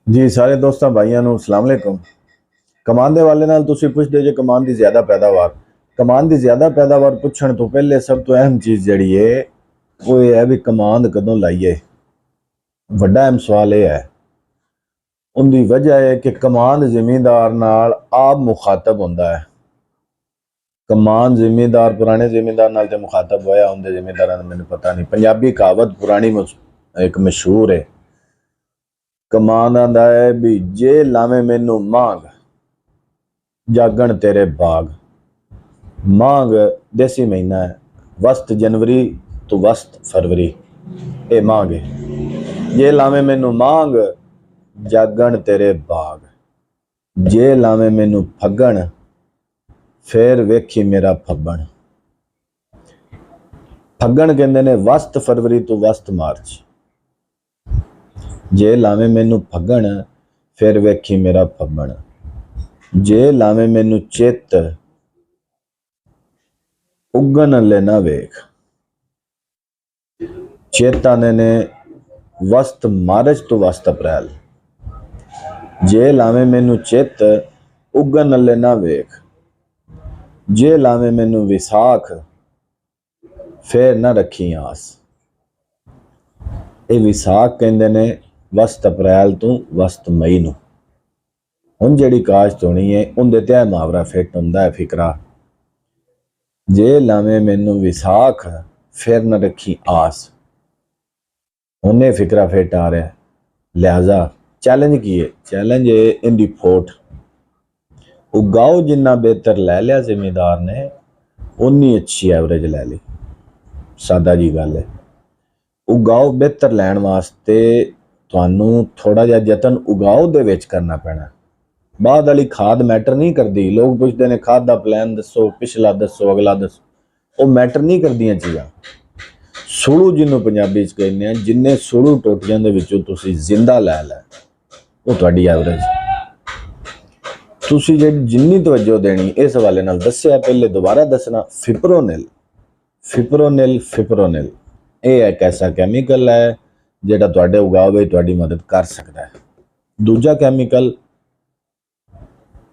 ਜੀ ਸਾਰੇ ਦੋਸਤਾਂ ਭਾਈਆਂ ਨੂੰ ਅਸਲਾਮ ਅਲੈਕੁਮ। ਕਮਾਨ ਦੇ ਵਾਲੇ ਨਾਲ ਤੁਸੀਂ ਪੁੱਛਦੇ ਜੇ ਕਮਾਨ ਦੀ ਜ਼ਿਆਦਾ ਪੈਦਾਵਾਰ। ਕਮਾਨ ਦੀ ਜ਼ਿਆਦਾ ਪੈਦਾਵਾਰ ਪੁੱਛਣ ਤੋਂ ਪਹਿਲੇ ਸਭ ਤੋਂ ਅਹਿਮ ਚੀਜ਼ ਜਿਹੜੀ ਹੈ ਉਹ ਇਹ ਹੈ ਵੀ ਕਮਾਨ ਕਦੋਂ ਲਾਈਏ। ਵੱਡਾ ਅਹਿਮ ਸਵਾਲ ਇਹ ਹੈ। ਉਹਦੀ ਵਜ੍ਹਾ ਹੈ ਕਿ ਕਮਾਨ ਜ਼ਿਮੀਂਦਾਰ ਨਾਲ ਆਪ ਮੁਖਾਤਬ ਹੁੰਦਾ ਹੈ। ਕਮਾਨ ਜ਼ਿਮੀਂਦਾਰ ਪੁਰਾਣੇ ਜ਼ਿਮੀਂਦਾਰ ਨਾਲ ਤੇ ਮੁਖਾਤਬ ਹੋਇਆ, ਹੁੰਦੇ ਜ਼ਿਮੀਂਦਾਰਾਂ ਦਾ ਮੈਨੂੰ ਪਤਾ ਨਹੀਂ। ਪੰਜਾਬੀ ਕਹਾਵਤ ਪੁਰਾਣੀ ਇੱਕ ਮਸ਼ਹੂਰ ਹੈ। ਕਮਾਨ ਆਂਦਾ ਹੈ ਵੀ ਜੇ ਲਾਵੇਂ ਮੈਨੂੰ ਮਾਂਗ ਜਾਗਣ ਤੇਰੇ ਬਾਗ। ਮਾਂਗ ਦੇਸੀ ਮਹੀਨਾ ਹੈ, ਵਸਤ जनवरी तो वस्त फरवरी, ये मांग है। जे लावे मैनू मांग जागण तेरे बाग, जे लावे मैनू फगण फिर वेखी मेरा फब्बण। फगण कहते ने वस्त फरवरी तो वस्त मार्च। जे लावे मैनू फगण फिर वेखी मेरा फब्बण। जे लावे मैनू चित उगन ले ना वेख। चेता ने वस्त मार्च तो वस्त अप्रैल। जे लावे मैनू चित उगन ले ना वेख। जे लावे मैनू विसाख फिर ना रखी आस। ये विसाख कहते ने वस्त अप्रैल तो वस्त मई नूं। हुण जिहड़ी काश्त होनी है उहदे ते मुहावरा फिट हुंदा है फिकरा। जे लावे मैनू विसाख फिर न रखी आस। उन्हें फिकरा फिट आ रहा है। लिहाजा चैलेंज की है? चैलेंज है इनकी फोट। उगाओ जिन्ना बेहतर लै लिया जिमीदार ने, उन्नी अच्छी एवरेज लै ली। सादा जी गल है। उगाओ बेहतर लैण वास्ते तुहानू थोड़ा जिहा जतन उगाओ दे विच करना पैना। बाद वाली खाद मैटर नहीं करती। लोग पुछते ने खाद का प्लान दसो, पिछला दसो, अगला दसो। वो मैटर नहीं करदियां चीज़ां। सुलू जिन्हों पंजाबी च कहने हैं, जिन्ने सुलू टोटियां दे विचों तुसीं जिंदा लै लै वो तुहाडी एवरेज। तुसीं जिन्नी तवज्जो देनी इस हवाले नाल दस्सिया, पहले दोबारा दसना। फिप्रोनिल फिप्रोनिल फिप्रोनिल ये एक ऐसा कैमिकल है जिहड़ा तुहाडे उगाव विच तुहाडी मदद कर सकता है। दूजा chemical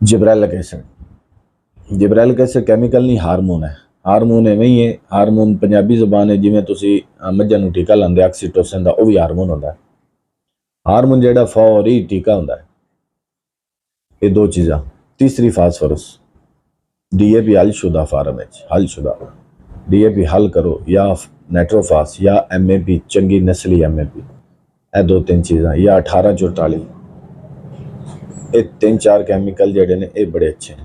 gibberellic acid. Gibberellic acid chemical नहीं, हारमोन है। हारमोन इवें ही है। हारमोन पंजाबी जुबान है जिवें तुसीं मझां नूं टीका लांदे ऑक्सीटोसिन दा, वो भी हारमोन होंदा है। हारमोन जिहड़ा फौरी टीका होंदा है। ये दो चीज़ां। तीसरी फास्फोरस। DAP हलशुदा फार्म विच, हलशुदा DAP हल करो या नाइट्रोफास या MAP चंगी नस्ली MAP। ये दो तीन चीज़ां या 1844। ये तीन चार कैमिकल जिहड़े ने ये बड़े अच्छे हैं।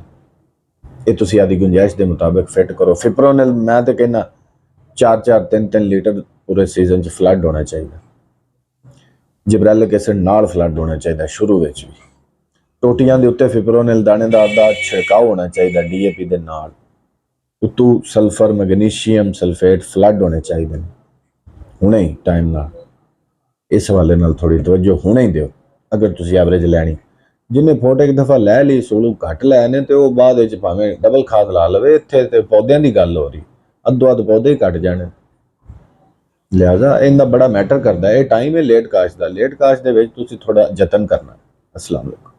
ये तुसीं आदी गुंजाइश के मुताबिक फिट करो। फिप्रोनिल मैं तो कहना 4-4 3-3 लीटर पूरे सीजन च फ्लड होना चाहिए। जिब्रेलिक एसिड नाल फ्लड होना चाहिए शुरू में भी। टोटियां दे उत्ते फिप्रोनिल दानेदार दा छिड़काव होना चाहिए DAP दे नाल। उत्तू सल्फर मैग्नीशियम सल्फेट फ्लड होने चाहिए हुणे ही टाइम नाल। इस हवाले नाल थोड़ी तवज्जो हुणे ही दिओ अगर तुसीं एवरेज लैनी। जिन्हें फोट एक दफ़ा लै ली, सोलू घट लै ने तो वह बाद भावें डबल खाद ला लवे। इत्थे ते पौधों की गल हो रही, अद्धो अध पौधे ही घट जाने। लिहाजा इनका बड़ा मैटर करता है। टाइम है लेट काश का। लेट काश के थोड़ा जतन करना। अस्सलाम वालेकुम।